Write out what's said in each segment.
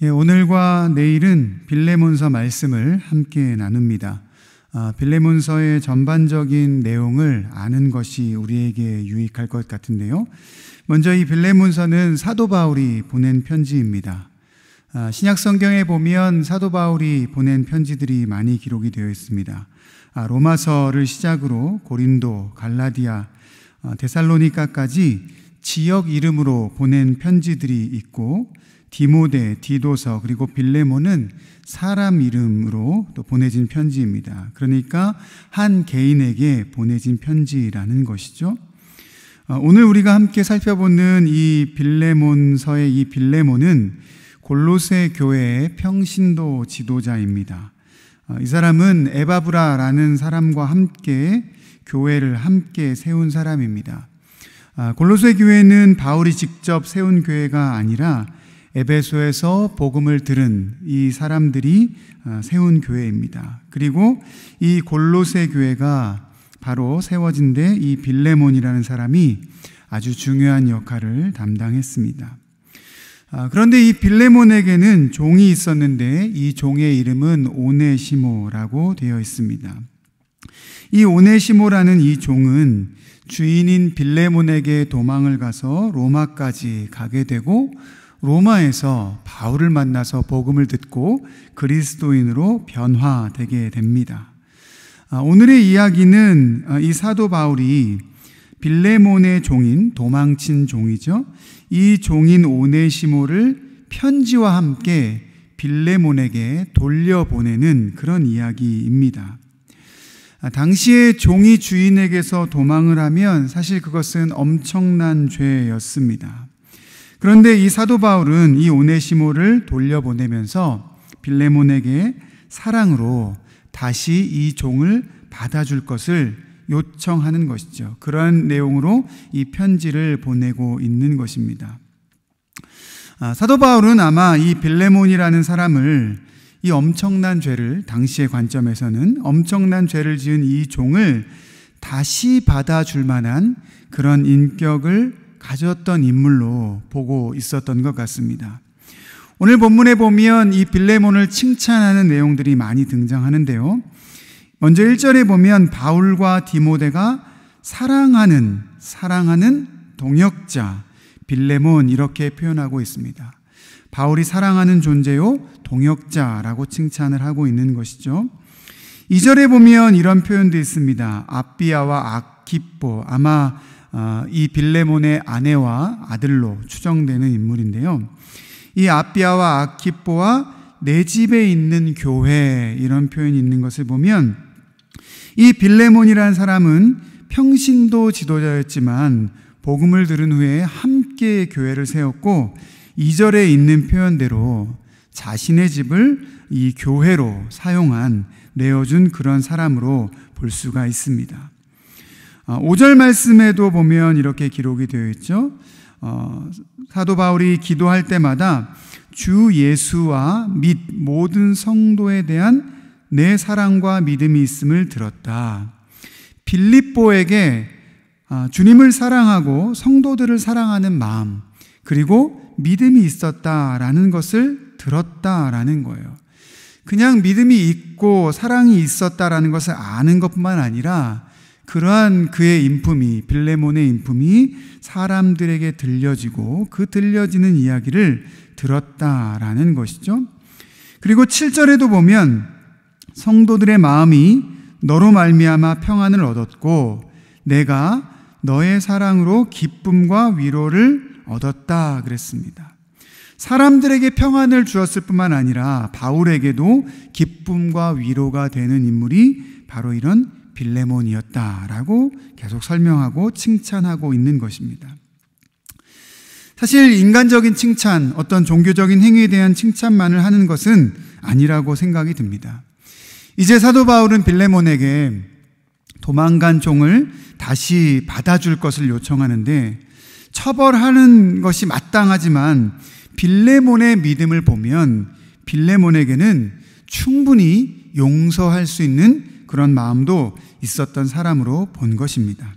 오늘과 내일은 빌레몬서 말씀을 함께 나눕니다. 빌레몬서의 전반적인 내용을 아는 것이 우리에게 유익할 것 같은데요. 먼저 이 빌레몬서는 사도 바울이 보낸 편지입니다. 신약 성경에 보면 사도 바울이 보낸 편지들이 많이 기록이 되어 있습니다. 로마서를 시작으로 고린도, 갈라디아, 데살로니가까지 지역 이름으로 보낸 편지들이 있고, 디모데, 디도서, 그리고 빌레몬은 사람 이름으로 또 보내진 편지입니다. 그러니까 한 개인에게 보내진 편지라는 것이죠. 오늘 우리가 함께 살펴보는 이 빌레몬서의 이 빌레몬은 골로새 교회의 평신도 지도자입니다. 이 사람은 에바브라라는 사람과 함께 교회를 함께 세운 사람입니다. 골로새 교회는 바울이 직접 세운 교회가 아니라 에베소에서 복음을 들은 이 사람들이 세운 교회입니다. 그리고 이 골로새 교회가 바로 세워진 데 이 빌레몬이라는 사람이 아주 중요한 역할을 담당했습니다. 그런데 이 빌레몬에게는 종이 있었는데 이 종의 이름은 오네시모라고 되어 있습니다. 이 오네시모라는 이 종은 주인인 빌레몬에게 도망을 가서 로마까지 가게 되고, 로마에서 바울을 만나서 복음을 듣고 그리스도인으로 변화되게 됩니다. 오늘의 이야기는 이 사도 바울이 빌레몬의 종인, 도망친 종이죠, 이 종인 오네시모를 편지와 함께 빌레몬에게 돌려보내는 그런 이야기입니다. 당시에 종이 주인에게서 도망을 하면 사실 그것은 엄청난 죄였습니다. 그런데 이 사도 바울은 이 오네시모를 돌려보내면서 빌레몬에게 사랑으로 다시 이 종을 받아줄 것을 요청하는 것이죠. 그러한 내용으로 이 편지를 보내고 있는 것입니다. 사도 바울은 아마 이 빌레몬이라는 사람을, 이 엄청난 죄를, 당시의 관점에서는 엄청난 죄를 지은 이 종을 다시 받아줄 만한 그런 인격을 가졌던 인물로 보고 있었던 것 같습니다. 오늘 본문에 보면 이 빌레몬을 칭찬하는 내용들이 많이 등장하는데요. 먼저 1절에 보면 바울과 디모데가 사랑하는 동역자 빌레몬, 이렇게 표현하고 있습니다. 바울이 사랑하는 존재요 동역자라고 칭찬을 하고 있는 것이죠. 2절에 보면 이런 표현도 있습니다. 아비아와 아키포, 아마 이 빌레몬의 아내와 아들로 추정되는 인물인데요. 이 아비아와 아키포와 내 집에 있는 교회, 이런 표현이 있는 것을 보면 이 빌레몬이라는 사람은 평신도 지도자였지만 복음을 들은 후에 함께 교회를 세웠고, 2절에 있는 표현대로 자신의 집을 이 교회로 사용한, 내어준 그런 사람으로 볼 수가 있습니다. 5절 말씀에도 보면 이렇게 기록이 되어 있죠. 사도 바울이 기도할 때마다 주 예수와 및 모든 성도에 대한 내 사랑과 믿음이 있음을 들었다. 빌립보에게 주님을 사랑하고 성도들을 사랑하는 마음, 그리고 믿음이 있었다라는 것을 들었다라는 거예요. 그냥 믿음이 있고 사랑이 있었다라는 것을 아는 것뿐만 아니라 그러한 그의 인품이, 빌레몬의 인품이 사람들에게 들려지고 그 들려지는 이야기를 들었다라는 것이죠. 그리고 7절에도 보면 성도들의 마음이 너로 말미암아 평안을 얻었고 내가 너의 사랑으로 기쁨과 위로를 얻었다 그랬습니다. 사람들에게 평안을 주었을 뿐만 아니라 바울에게도 기쁨과 위로가 되는 인물이 바로 이런 빌레몬이었다라고 계속 설명하고 칭찬하고 있는 것입니다. 사실 인간적인 칭찬, 어떤 종교적인 행위에 대한 칭찬만을 하는 것은 아니라고 생각이 듭니다. 이제 사도 바울은 빌레몬에게 도망간 종을 다시 받아줄 것을 요청하는데, 처벌하는 것이 마땅하지만 빌레몬의 믿음을 보면 빌레몬에게는 충분히 용서할 수 있는 그런 마음도 있었던 사람으로 본 것입니다.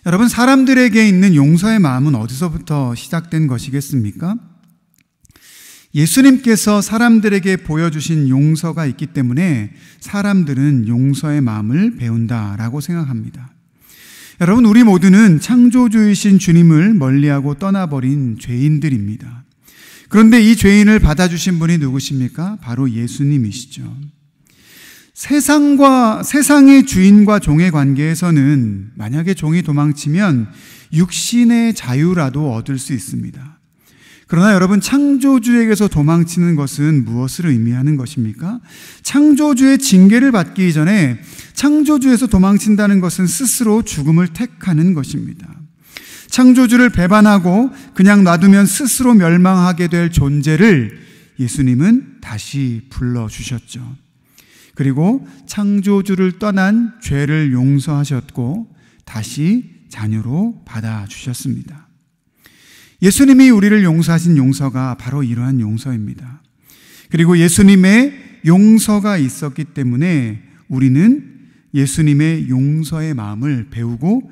여러분, 사람들에게 있는 용서의 마음은 어디서부터 시작된 것이겠습니까? 예수님께서 사람들에게 보여주신 용서가 있기 때문에 사람들은 용서의 마음을 배운다라고 생각합니다. 여러분, 우리 모두는 창조주이신 주님을 멀리하고 떠나버린 죄인들입니다. 그런데 이 죄인을 받아주신 분이 누구십니까? 바로 예수님이시죠. 세상의 주인과 종의 관계에서는 만약에 종이 도망치면 육신의 자유라도 얻을 수 있습니다. 그러나 여러분, 창조주에게서 도망치는 것은 무엇을 의미하는 것입니까? 창조주의 징계를 받기 전에 창조주에서 도망친다는 것은 스스로 죽음을 택하는 것입니다. 창조주를 배반하고 그냥 놔두면 스스로 멸망하게 될 존재를 예수님은 다시 불러주셨죠. 그리고 창조주를 떠난 죄를 용서하셨고 다시 자녀로 받아주셨습니다. 예수님이 우리를 용서하신 용서가 바로 이러한 용서입니다. 그리고 예수님의 용서가 있었기 때문에 우리는 예수님의 용서의 마음을 배우고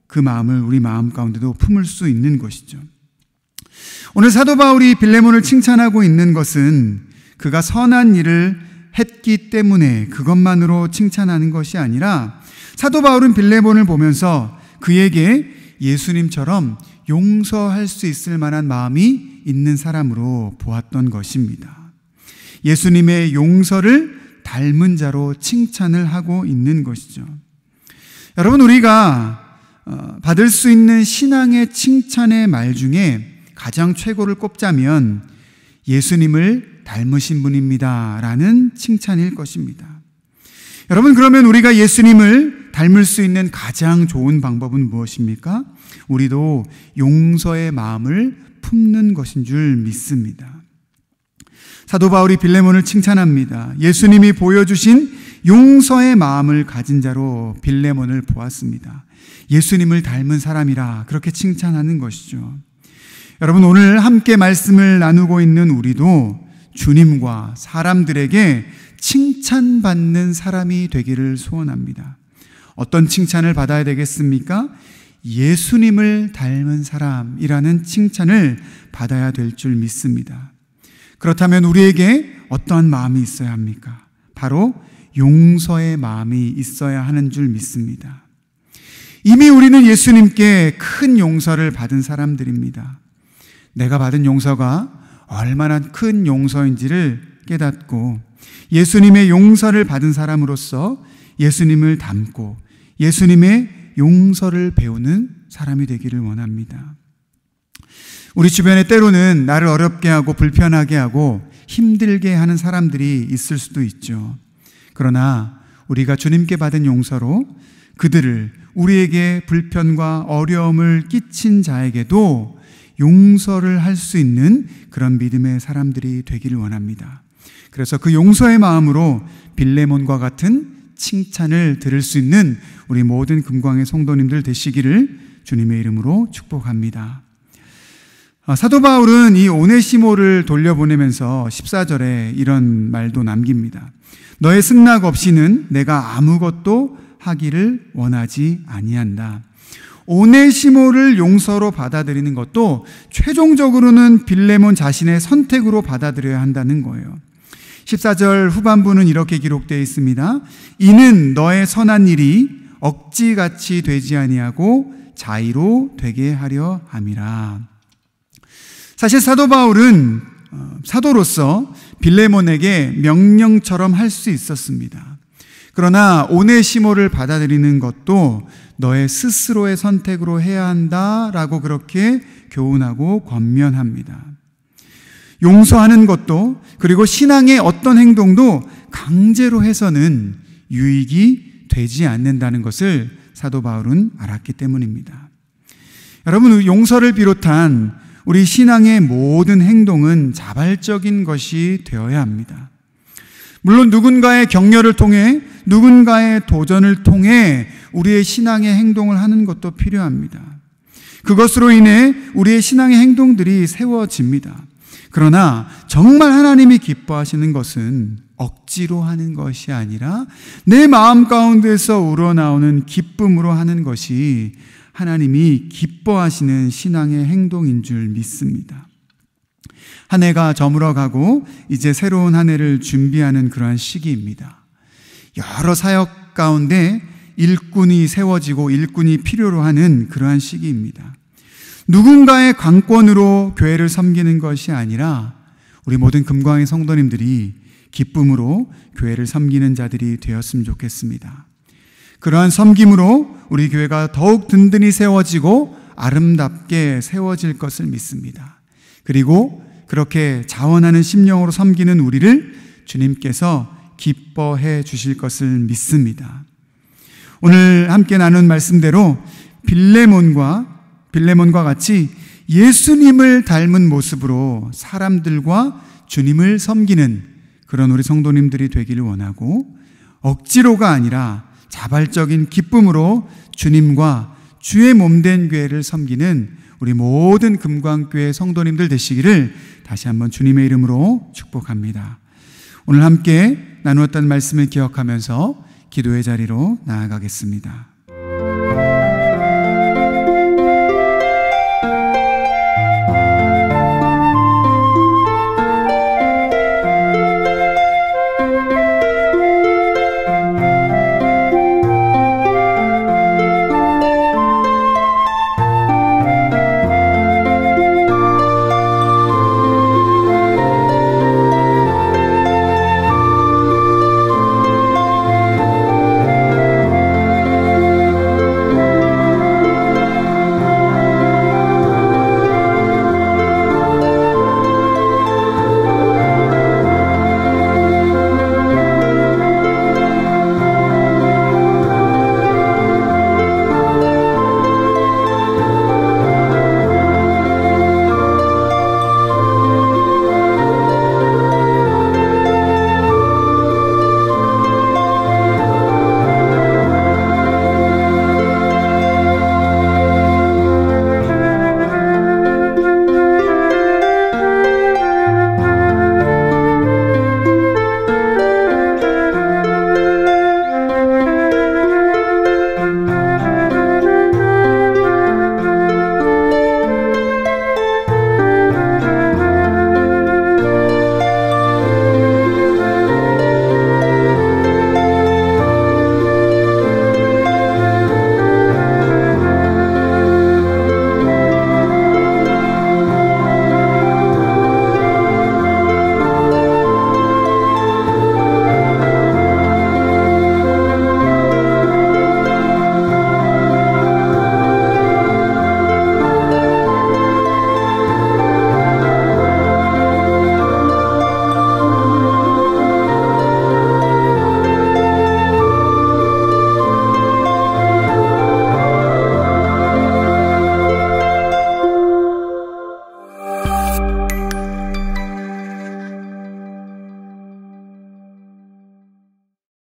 그 마음을 우리 마음 가운데도 품을 수 있는 것이죠. 오늘 사도 바울이 빌레몬을 칭찬하고 있는 것은 그가 선한 일을 했기 때문에 그것만으로 칭찬하는 것이 아니라 사도 바울은 빌레몬을 보면서 그에게 예수님처럼 용서할 수 있을 만한 마음이 있는 사람으로 보았던 것입니다. 예수님의 용서를 닮은 자로 칭찬을 하고 있는 것이죠. 여러분, 우리가 받을 수 있는 신앙의 칭찬의 말 중에 가장 최고를 꼽자면 예수님을 닮으신 분입니다 라는 칭찬일 것입니다. 여러분, 그러면 우리가 예수님을 닮을 수 있는 가장 좋은 방법은 무엇입니까? 우리도 용서의 마음을 품는 것인 줄 믿습니다. 사도 바울이 빌레몬을 칭찬합니다. 예수님이 보여주신 용서의 마음을 가진 자로 빌레몬을 보았습니다. 예수님을 닮은 사람이라 그렇게 칭찬하는 것이죠. 여러분, 오늘 함께 말씀을 나누고 있는 우리도 주님과 사람들에게 칭찬받는 사람이 되기를 소원합니다. 어떤 칭찬을 받아야 되겠습니까? 예수님을 닮은 사람이라는 칭찬을 받아야 될 줄 믿습니다. 그렇다면 우리에게 어떠한 마음이 있어야 합니까? 바로 용서의 마음이 있어야 하는 줄 믿습니다. 이미 우리는 예수님께 큰 용서를 받은 사람들입니다. 내가 받은 용서가 얼마나 큰 용서인지를 깨닫고 예수님의 용서를 받은 사람으로서 예수님을 닮고 예수님의 용서를 배우는 사람이 되기를 원합니다. 우리 주변에 때로는 나를 어렵게 하고 불편하게 하고 힘들게 하는 사람들이 있을 수도 있죠. 그러나 우리가 주님께 받은 용서로 그들을 우리에게 불편과 어려움을 끼친 자에게도 용서를 할 수 있는 그런 믿음의 사람들이 되기를 원합니다. 그래서 그 용서의 마음으로 빌레몬과 같은 칭찬을 들을 수 있는 우리 모든 금광의 성도님들 되시기를 주님의 이름으로 축복합니다. 사도 바울은 이 오네시모를 돌려보내면서 14절에 이런 말도 남깁니다. 너의 승낙 없이는 내가 아무것도 하기를 원하지 아니한다. 오네시모를 용서로 받아들이는 것도 최종적으로는 빌레몬 자신의 선택으로 받아들여야 한다는 거예요. 14절 후반부는 이렇게 기록되어 있습니다. 이는 너의 선한 일이 억지같이 되지 아니하고 자의로 되게 하려 함이라. 사실 사도 바울은 사도로서 빌레몬에게 명령처럼 할 수 있었습니다. 그러나 오네시모를 받아들이는 것도 너의 스스로의 선택으로 해야 한다라고 그렇게 교훈하고 권면합니다. 용서하는 것도 그리고 신앙의 어떤 행동도 강제로 해서는 유익이 되지 않는다는 것을 사도 바울은 알았기 때문입니다. 여러분, 용서를 비롯한 우리 신앙의 모든 행동은 자발적인 것이 되어야 합니다. 물론 누군가의 격려를 통해 누군가의 도전을 통해 우리의 신앙의 행동을 하는 것도 필요합니다. 그것으로 인해 우리의 신앙의 행동들이 세워집니다. 그러나 정말 하나님이 기뻐하시는 것은 억지로 하는 것이 아니라 내 마음 가운데서 우러나오는 기쁨으로 하는 것이 하나님이 기뻐하시는 신앙의 행동인 줄 믿습니다. 한 해가 저물어가고 이제 새로운 한 해를 준비하는 그러한 시기입니다. 여러 사역 가운데 일꾼이 세워지고 일꾼이 필요로 하는 그러한 시기입니다. 누군가의 관건으로 교회를 섬기는 것이 아니라 우리 모든 금광의 성도님들이 기쁨으로 교회를 섬기는 자들이 되었으면 좋겠습니다. 그러한 섬김으로 우리 교회가 더욱 든든히 세워지고 아름답게 세워질 것을 믿습니다. 그리고 그렇게 자원하는 심령으로 섬기는 우리를 주님께서 기뻐해 주실 것을 믿습니다. 오늘 함께 나눈 말씀대로 빌레몬과 같이 예수님을 닮은 모습으로 사람들과 주님을 섬기는 그런 우리 성도님들이 되기를 원하고, 억지로가 아니라 자발적인 기쁨으로 주님과 주의 몸된 교회를 섬기는 우리 모든 금광교회 성도님들 되시기를 다시 한번 주님의 이름으로 축복합니다. 오늘 함께 나누었던 말씀을 기억하면서 기도의 자리로 나아가겠습니다.